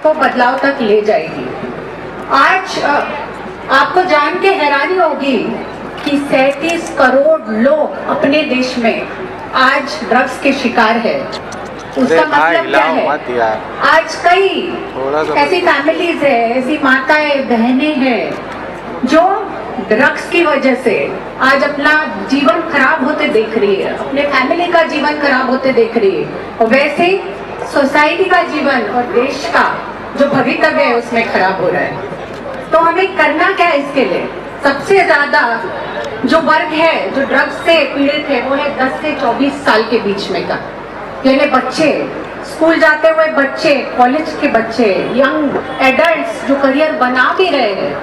को बदलाव तक ले जाएगी। आज आपको जान के हैरानी होगी कि 37 करोड़ लोग अपने देश में आज ड्रग्स के शिकार है। उसका मतलब क्या है? आज कई ऐसी फैमिलीज है, ऐसी माताएं बहनें हैं जो ड्रग्स की वजह से आज अपना जीवन खराब होते देख रही है, अपने फैमिली का जीवन खराब होते देख रही है, और वैसे सोसाइटी का जीवन और देश का जो भविष्य है उसमें खराब हो रहा है। तो हमें करना क्या है इसके लिए? सबसे ज्यादा जो वर्ग है जो ड्रग्स से पीड़ित है वो है 10 से 24 साल के बीच में का, यानी बच्चे, स्कूल जाते हुए बच्चे, कॉलेज के बच्चे, यंग एडल्ट्स जो करियर बना भी रहे हैं।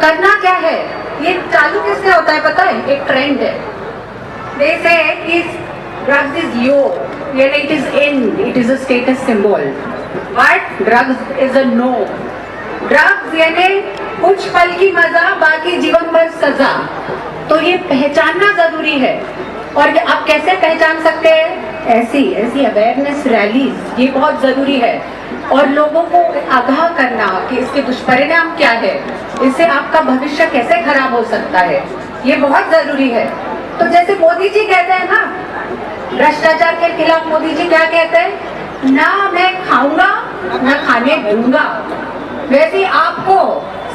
करना क्या है? ये चालू किससे होता है पता है? एक ट्रेंड है। जैसे कि ड्रग्स इज यो, यानी it is in, it is a status symbol, but drugs is a no. Drugs यानी कुछ पल की मजा, बाकी जीवन भर सजा। तो ये पहचानना जरूरी है। और आप कैसे पहचान सकते हैं? ऐसी अवेयरनेस रैलीज, ये बहुत जरूरी है। और लोगों को आगाह करना कि इसके दुष्परिणाम क्या है, इससे आपका भविष्य कैसे खराब हो सकता है, ये बहुत जरूरी है। तो जैसे मोदी जी कहते हैं ना, भ्रष्टाचार के खिलाफ मोदी जी क्या कहते हैं? ना मैं खाऊंगा ना खाने दूंगा। वैसे आपको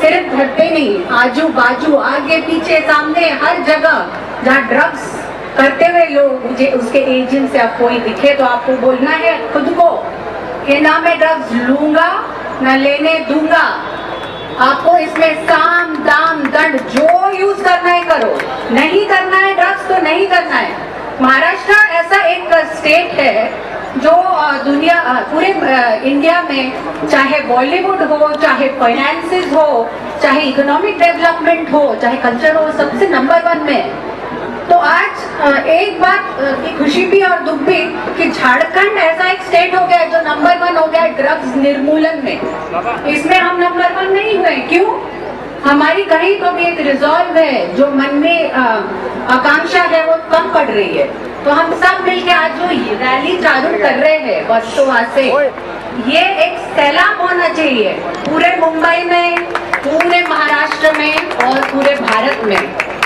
सिर्फ घर पे नहीं, आजू बाजू, आगे पीछे, सामने, हर जगह जहाँ ड्रग्स करते हुए लोग, मुझे उसके एजेंट से आप कोई दिखे तो आपको बोलना है खुद को कि ना मैं ड्रग्स लूंगा ना लेने दूंगा। आपको इसमें साम दाम दंड जो यूज करना है करो, नहीं करना है ड्रग्स तो नहीं करना है। महाराष्ट्र ऐसा एक स्टेट है जो दुनिया, पूरे इंडिया में, चाहे बॉलीवुड हो, चाहे फाइनेंसेस हो, चाहे इकोनॉमिक डेवलपमेंट हो, चाहे कल्चर हो, सबसे नंबर 1 में। तो आज एक बात की खुशी भी और दुख भी कि झारखंड ऐसा एक स्टेट हो गया जो नंबर 1 हो गया ड्रग्स निर्मूलन में। इसमें हम नंबर 1 नहीं हुए। क्यों? हमारी कहीं तो भी एक रिजॉल्व है, जो मन में आकांक्षा है वो कम पड़ रही है। तो हम सब मिलकर आज जो रैली चालू कर रहे हैं वर्षों से, ये एक सैलाब होना चाहिए पूरे मुंबई में, पूरे महाराष्ट्र में और पूरे भारत में।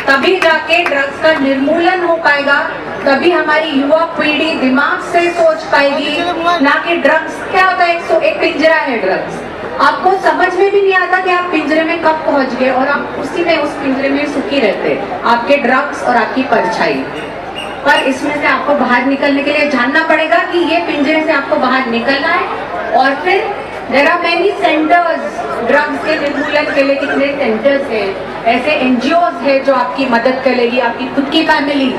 तभी जाके ड्रग्स का निर्मूलन हो पाएगा, तभी हमारी युवा पीढ़ी दिमाग से सोच पाएगी। ना कि ड्रग्स क्या होता है, एक पिंजरा है ड्रग्स, आपको समझ में भी नहीं आता कि आप पिंजरे में कब पहुंच गए और आप उसी में, उस पिंजरे में सुखी रहते, आपके ड्रग्स और आपकी परछाई। पर इसमें से आपको बाहर निकलने के लिए जानना पड़ेगा कि ये पिंजरे से आपको बाहर निकलना है। और फिर there are many centres drugs के निर्मूलन के लिए, कितने सेंटर्स हैं, ऐसे एनजीओज है जो आपकी मदद करेगी, आपकी खुद की फैमिली।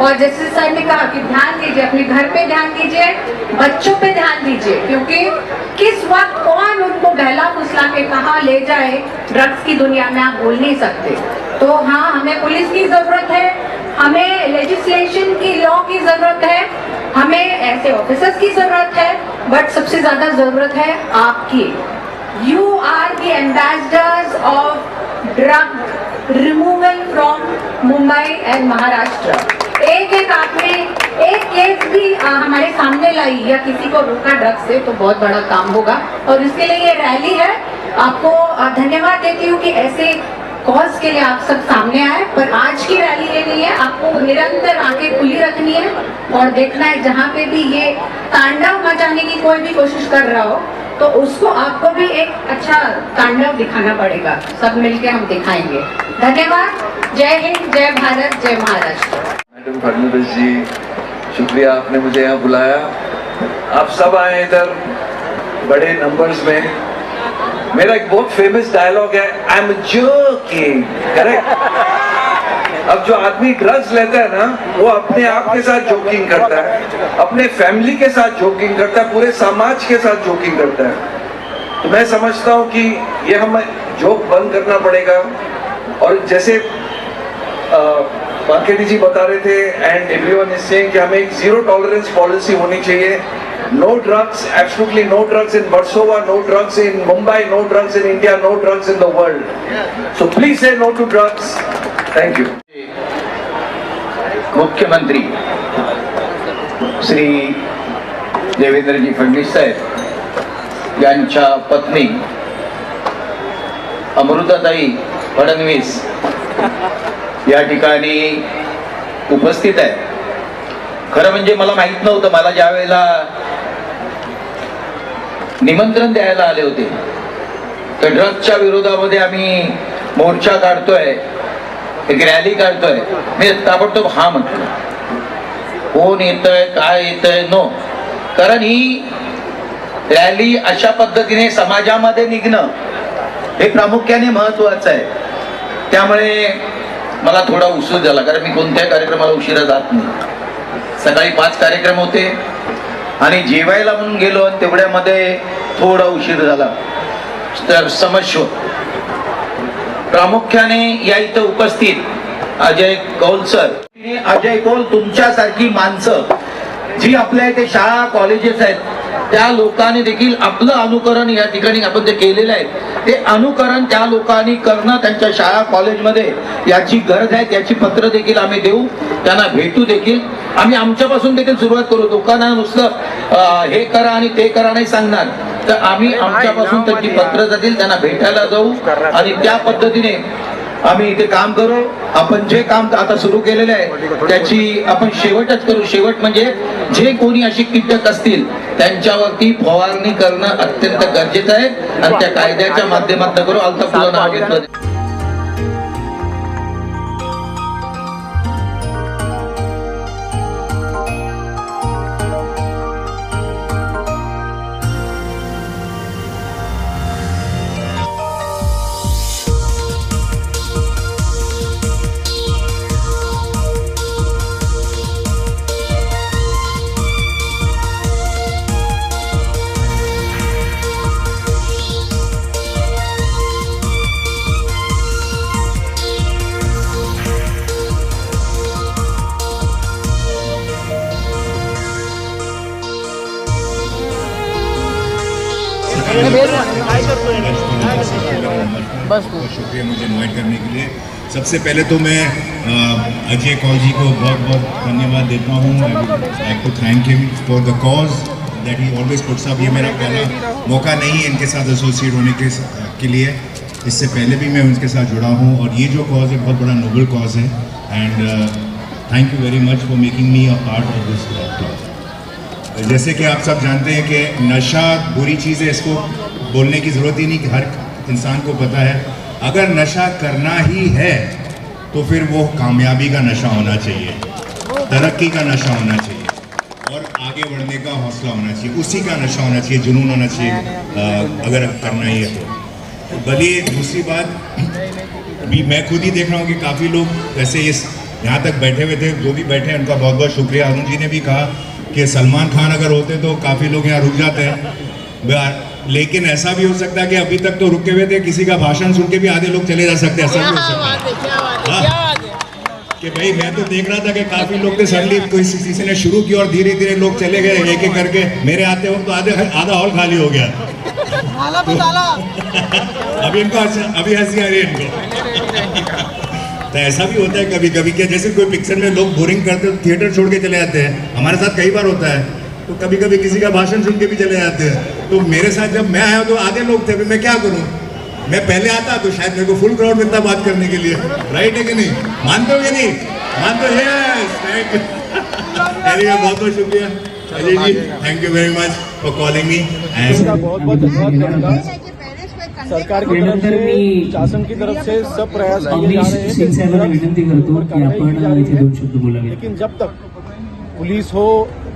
और जैसे सर ने कहा कि ध्यान दीजिए, अपने घर पे ध्यान दीजिए, बच्चों पे ध्यान दीजिए, क्योंकि किस वक्त कौन उनको बहला फुसला के कहाँ ले जाए ड्रग्स की दुनिया में आप बोल नहीं सकते। तो हाँ, हमें पुलिस की जरूरत है, हमें लेजिस्लेशन की, लॉ की जरूरत है, हमें ऐसे ऑफिसर्स की जरूरत है, बट सबसे ज्यादा जरूरत है आपकी। You are the ambassadors of drug removal from Mumbai and Maharashtra. एक आपने एक केस भी हमारे सामने लाई या किसी को रोका ड्रग्स से तो बहुत बड़ा काम होगा। और इसके लिए ये रैली है। आपको धन्यवाद देती हूँ कि ऐसे कॉज के लिए आप सब सामने आए। पर आज की रैली ये नहीं है, आपको निरंतर आंखें खुली रखनी है और देखना है जहाँ पे भी ये तांडव मचाने की कोई भी कोशिश कर रहा हो तो उसको आपको भी एक अच्छा तांडव दिखाना पड़ेगा। सब मिलके हम दिखाएंगे। धन्यवाद। जय हिंद, जय भारत, जय महाराष्ट्र। मैडम फडणवीस जी, शुक्रिया आपने मुझे यहाँ बुलाया। आप सब आए इधर बड़े नंबर्स में। मेरा एक बहुत फेमस डायलॉग है, आई एम जोकिंग, करेक्ट। अब जो आदमी ड्रग्स लेता है ना, वो अपने आप के साथ जोकिंग करता है, अपने फैमिली के साथ जोकिंग करता है, पूरे समाज के साथ जोकिंग करता है। तो मैं समझता हूँ कि ये हमें जोक बंद करना पड़ेगा। और जैसे मार्केटी जी बता रहे थे एंड एवरीवन इज सेइंग कि हमें एक जीरो टॉलरेंस पॉलिसी होनी चाहिए। No drugs, absolutely no drugs in Warsaw, no drugs in Mumbai, no drugs in India, no drugs in the world. So please say no to drugs. Thank you. मुख्यमंत्री श्री देवेंद्र जी फडणवीस साहेब यांच्या पत्नी अमृताताई फडणवीस या ठिकाणी उपस्थित आहे. खरं म्हणजे मला माहित नव्हतं, मला ज्या वेळेला निमंत्रण द्यायला आले होते तर ड्रग्सच्या विरोधामध्ये आम्ही मोर्चा काढतोय, एक रॅली काढतोय, मी ताबडतोब हा म्हटलं. कोण येतंय काय येतंय नो, कारण ही रॅली अशा पद्धतीने समाजामध्ये निघणं हे प्रामुख्याने महत्वाचं आहे. त्यामुळे मला थोडा उशीर झाला, कारण मी कोणत्याही कार्यक्रमाला उशिरा जात नाही. सकाळी 5 कार्यक्रम होते आणि जेवायला म्हणून गेलो आणि तेवढ्यामध्ये थोडा उशीर झाला. तर समस्या प्रामुख्याने या इथं उपस्थित अजय कौल सर, अजय कौल तुमच्यासारखी माणसं जी आपल्या इथे शाळा कॉलेजेस आहेत त्या लोकांनी देखील आपलं अनुकरण या ठिकाणी आपण जे केलेलं आहे ते अनुकरण त्या लोकांनी करणं त्यांच्या शाळा कॉलेजमध्ये याची गरज आहे. त्याची पत्र देखील आम्ही देऊ, त्यांना भेटू देखील. आम्ही आमच्यापासून देखील सुरुवात करू. लोकांना नुसतं हे करा आणि ते करा नाही सांगणार, तर आम्ही आमच्यापासून त्यांची पत्र जातील, त्यांना भेटायला जाऊ आणि त्या पद्धतीने आम्ही इथे काम करू. आपण जे काम आता सुरू केलेलं आहे त्याची आपण शेवटच करू. शेवट म्हणजे जे कोणी अशी कीटक असतील त्यांच्यावरती फवारणी करणं अत्यंत गरजेचं आहे आणि त्या कायद्याच्या माध्यमातून करू. अल्ताफ तुला नाव घेतलं. बहुत शुक्रिया मुझे इनवाइट करने के लिए. सबसे पहले तो मैं अजय कौल जी को बहुत बहुत धन्यवाद देता हूँ. I to thank him for the cause that he always puts up. ये मेरा पहला मौका नहीं है इनके साथ एसोसिएट होने के लिए. इससे पहले भी मैं उनके साथ जुड़ा हूँ और ये जो कॉज है बहुत बड़ा नोबल कॉज है. And thank you very much for making me a part of this club. जैसे कि आप सब जानते हैं कि नशा बुरी चीज़ है, इसको बोलने की ज़रूरत ही नहीं, कि हर इंसान को पता है. अगर नशा करना ही है तो फिर वो कामयाबी का नशा होना चाहिए, तरक्की का नशा होना चाहिए और आगे बढ़ने का हौसला होना चाहिए. उसी का नशा होना चाहिए, जुनून होना चाहिए अगर करना ही है तो. बल्कि दूसरी बात भी मैं खुद ही देख रहा हूँ कि काफ़ी लोग वैसे इस यहाँ तक बैठे हुए थे, जो भी बैठे हैं उनका बहुत बहुत शुक्रिया. अरुण जी ने भी कहा कि सलमान खान अगर होते तो काफ़ी लोग यहाँ रुक जाते हैं, लेकिन ऐसा भी हो सकता है कि अभी तक तो रुके हुए थे, किसी का भाषण सुन के भी आधे लोग चले जा सकते हैं. ऐसा भी हो सकता है कि भाई मैं तो देख रहा था कि काफ़ी लोग थे, सडनली किसी ने शुरू की और धीरे धीरे लोग चले गए एक एक करके. मेरे आते वक्त तो आधा हॉल खाली हो गया. अभी इनको अभी हंसी आ रही है इनको. तो ऐसा भी होता है कभी कभी, क्या जैसे कोई पिक्चर में लोग बोरिंग करते हैं तो थिएटर छोड़ के चले जाते हैं. हमारे साथ कई बार होता है, तो कभी कभी किसी का भाषण सुन के भी चले जाते हैं. तो मेरे साथ जब मैं आया तो आधे लोग थे, मैं क्या करूं. मैं पहले आता तो शायद मेरे को फुल क्राउड मिलता बात करने के लिए. राइट है कि नहीं? मानते हो कि नहीं? मानते हो? यस. बहुत बहुत शुक्रिया Ajay ji. Thank you very much for calling me. सरकार की तरफ से, शासन की तरफ से सब प्रयास किए जा रहे हैं. विनंती करतो की आपण इथे 2 शब्द बोलावे. लेकिन जब तक पुलिस हो,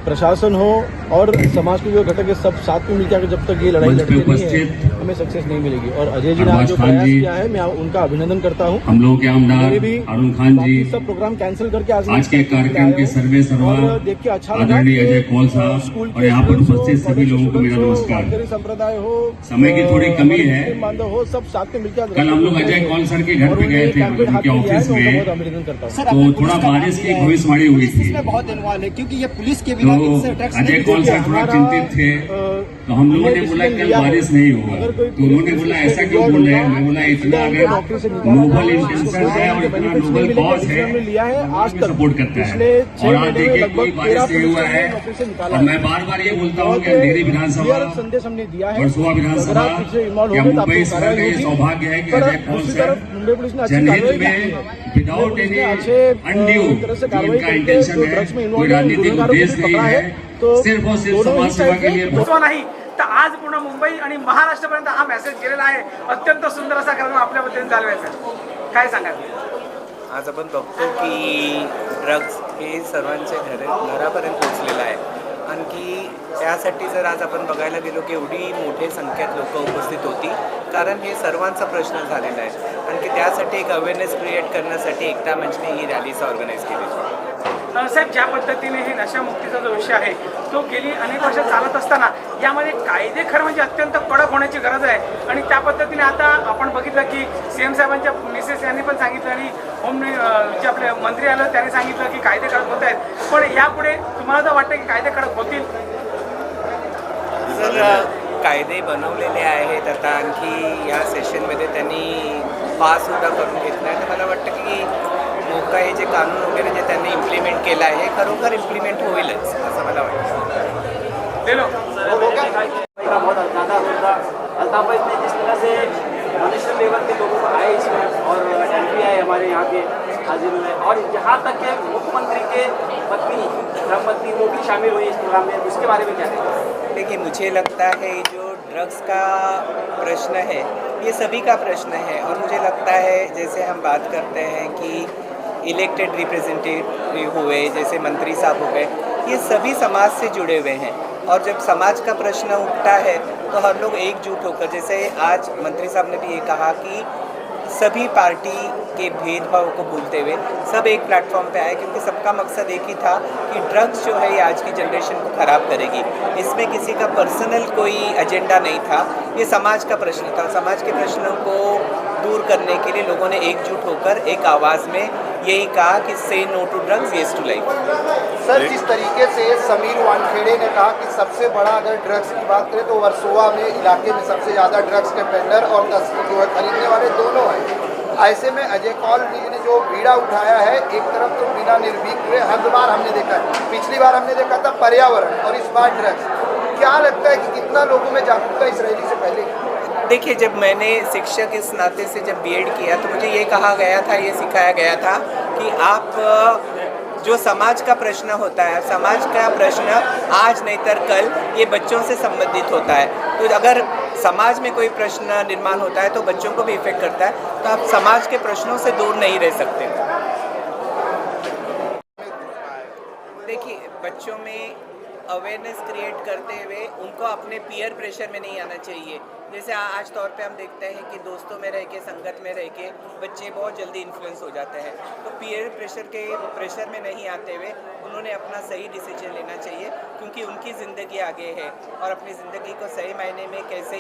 प्रशासन हो और समाज के जो घटक है सब साथ में मिलकर जब तक ये लड़ाई लड़ते नहीं है हमें सक्सेस नहीं मिलेगी. और अजय जी ने आज जो प्रयास किया है मैं उनका अभिनंदन करता हूँ. हम लोगों के आमदार अरुण खान जी सब प्रोग्राम कैंसिल करके आज के कार्यक्रम के सर्वे सर्वा देख के अच्छा आदरणीय अजय कौल साहब और यहाँ पर उपस्थित सभी लोगों को मेरा नमस्कार. संप्रदाय हो, समय की थोड़ी कमी है. बांधव हो, सब साथ में मिलकर कल हम लोग अजय कौल सर के घर पे गए थे, उनके ऑफिस में, अभिनंदन करता हूँ. तो थोड़ा बारिश की भविष्यवाणी हुई थी. बहुत इन्वॉल्व है क्योंकि ये पुलिस के बिना अजय कौल सर थोड़ा चिंतित थे, तो हम लोगों ने बोला कल बारिश नहीं होगा, तो उन्होंने बोला ऐसा क्यों बोल रहे हैं। मैं बोला इतना अगर नोबल इंटेंशन है और इतना नोबल कॉज है आज सपोर्ट करता है, और आज देखिए कोई बारिश नहीं हुआ है। और मैं बार बार ये बोलता हूँ कि अंधेरी विधानसभा, वर्सोवा विधानसभा या मुंबई शहर का ये सौभाग्य है कि अजय कौल सर जनहित में विदाउट एनी अनड्यू जो उनका इंटेंशन है, कोई राजनीतिक उद्देश्य नहीं है, सिर्फ और सिर्फ समाज सेवा के लिए नाही तर आज पूर्ण मुंबई आणि महाराष्ट्रापर्यंत हा मेसेज गेलेला आहे। अत्यंत सुंदर असा कार्यक्रम आपल्या वतीने चालवायचा आहे, काय सांगाल? आज आपण बघतो की ड्रग्ज हे सर्वांच्या घरापर्यंत पोहोचलेलं आहे। आणखी त्यासाठी जर आज आपण बघायला गेलो की एवढी मोठ्या संख्येत लोक उपस्थित होती, कारण हे सर्वांचा प्रश्न झालेला आहे। आणखी त्यासाठी एक अवेअरनेस क्रिएट करण्यासाठी एकता मंचने ही रॅलीज ऑर्गनाईज केली। साहेब, ज्या पद्धतीने हे नशामुक्तीचा जो विषय आहे तो गेली अनेक वर्ष चालत असताना यामध्ये कायदे खरं म्हणजे अत्यंत कडक होण्याची गरज आहे। आणि त्या पद्धतीने आता आपण बघितलं की सीएम साहेबांच्या मिसेस यांनी पण सांगितलं आणि होम जे आपले मंत्री आलं त्यांनी सांगितलं की कायदे कडक होत आहेत, पण यापुढे तुम्हाला तर वाटतं की कायदे कडक होतील? सर, कायदे बनवलेले आहेत, आता आणखी या सेशनमध्ये त्यांनी पाससुद्धा करून घेतला आहे। तर मला वाटतं की मोका हे जे कानून वगैरे जे त्यांनी इम्प्लिमेंट केलं आहे हे खरोखर इम्प्लिमेंट होईलच असं मला वाटतं। बहुत ज़्यादा होगा अल्ताफ़ ने जिस तरह से नेशनल लेवल के लोगों को आए इसमें और एमपी आए हमारे यहाँ के हाजिर हुए, और जहाँ तक के मुख्यमंत्री के पत्नी धर्मपत्नी वो भी शामिल हुई इस प्रोग्राम में, उसके बारे में क्या कहेंगे? देखिए, मुझे लगता है जो ड्रग्स का प्रश्न है ये सभी का प्रश्न है, और मुझे लगता है जैसे हम बात करते हैं कि इलेक्टेड रिप्रेजेंटेटिव हुए, जैसे मंत्री साहब हो गए, ये सभी समाज से जुड़े हुए हैं, और जब समाज का प्रश्न उठता है तो हर लोग एकजुट होकर, जैसे आज मंत्री साहब ने भी ये कहा कि सभी पार्टी के भेदभाव को भूलते हुए सब एक प्लेटफॉर्म पे आए, क्योंकि सबका मकसद एक ही था कि ड्रग्स जो है ये आज की जनरेशन को ख़राब करेगी। इसमें किसी का पर्सनल कोई एजेंडा नहीं था, ये समाज का प्रश्न था। समाज के प्रश्नों को दूर करने के लिए लोगों ने एकजुट होकर एक आवाज़ में यही कहा कि say no to drugs, yes to life. Sir, जिस तरीके से समीर वानखेड़े ने कहा कि सबसे बड़ा अगर ड्रग्स की बात करें तो वर्सोवा में इलाके में सबसे ज़्यादा ड्रग्स के पेंडर और जो है खरीदने वाले दोनों हैं। ऐसे में अजय कौल जी ने जो बीड़ा उठाया है, एक तरफ तो बिना निर्भीक हुए, हर बार हमने देखा है, पिछली बार हमने देखा था पर्यावरण और इस बार ड्रग्स। क्या लगता है कि कितना लोगों में जागरूकता इस रैली से पहले? देखिए, जब मैंने शिक्षक इस नाते से जब बीएड किया तो मुझे ये कहा गया था, ये सिखाया गया था कि आप जो समाज का प्रश्न होता है, समाज का प्रश्न आज नहीं तर कल ये बच्चों से संबंधित होता है। तो अगर समाज में कोई प्रश्न निर्माण होता है तो बच्चों को भी इफेक्ट करता है, तो आप समाज के प्रश्नों से दूर नहीं रह सकते। देखिए, बच्चों में अवेयरनेस क्रिएट करते हुए उनको अपने पीयर प्रेशर में नहीं आना चाहिए। जैसे आज तौर पे हम देखते हैं कि दोस्तों में रह के, संगत में रह के बच्चे बहुत जल्दी इन्फ्लुएंस हो जाते हैं, तो पीयर प्रेशर के प्रेशर में नहीं आते हुए उन्होंने अपना सही डिसीजन लेना चाहिए, क्योंकि उनकी ज़िंदगी आगे है और अपनी ज़िंदगी को सही मायने में कैसे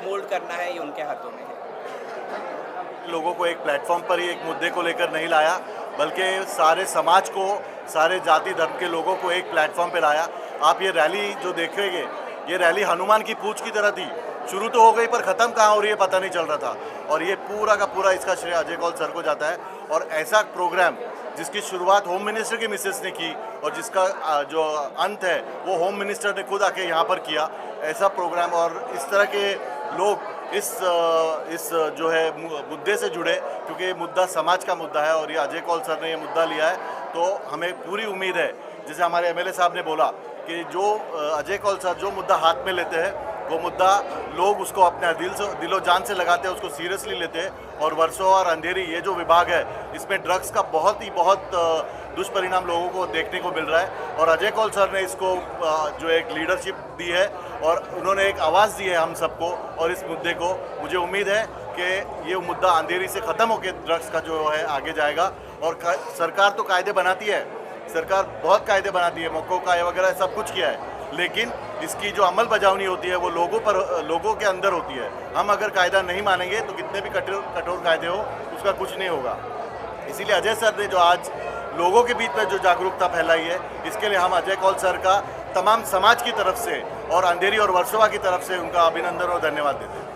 मोल्ड करना है ये उनके हाथों में है। लोगों को एक प्लेटफॉर्म पर ही एक मुद्दे को लेकर नहीं लाया, बल्कि सारे समाज को, सारे जाति धर्म के लोगों को एक प्लेटफॉर्म पर लाया। आप ये रैली जो देखेंगे, ये रैली हनुमान की पूंछ की तरह थी, शुरू तो हो गई पर ख़त्म कहाँ हो रही है पता नहीं चल रहा था, और ये पूरा का पूरा इसका श्रेय अजय कौल सर को जाता है। और ऐसा प्रोग्राम जिसकी शुरुआत होम मिनिस्टर की मिसेस ने की और जिसका जो अंत है वो होम मिनिस्टर ने खुद आके यहाँ पर किया, ऐसा प्रोग्राम, और इस तरह के लोग इस जो है मुद्दे से जुड़े, क्योंकि ये मुद्दा समाज का मुद्दा है और ये अजय कौल सर ने ये मुद्दा लिया है, तो हमें पूरी उम्मीद है, जैसे हमारे एमएलए साहब ने बोला कि जो अजय कौल सर जो मुद्दा हाथ में लेते हैं वो मुद्दा लोग उसको अपने दिलो जान से लगाते हैं, उसको सीरियसली लेते हैं। और वर्सोवा और अंधेरी ये जो विभाग है, इसमें ड्रग्स का बहुत दुष्परिणाम लोगों को देखने को मिल रहा है, और अजय कौल सर ने इसको जो एक लीडरशिप दी है और उन्होंने एक आवाज़ दी है हम सबको, और इस मुद्दे को मुझे उम्मीद है कि ये मुद्दा अंधेरी से ख़त्म होकर ड्रग्स का जो है आगे जाएगा। और सरकार तो कायदे बनाती है, सरकार बहुत कायदे बनाती है, मौक़ों का वगैरह सब कुछ किया है, लेकिन इसकी जो अमल बजावनी होती है वो लोगों के अंदर होती है। हम अगर कायदा नहीं मानेंगे तो कितने भी कठोर कायदे हो उसका कुछ नहीं होगा। इसीलिए अजय सर ने जो आज लोगों के बीच में जो जागरूकता फैलाई है, इसके लिए हम अजय कौल सर का तमाम समाज की तरफ से और अंधेरी और वर्सोवा की तरफ से उनका अभिनंदन और धन्यवाद देते हैं।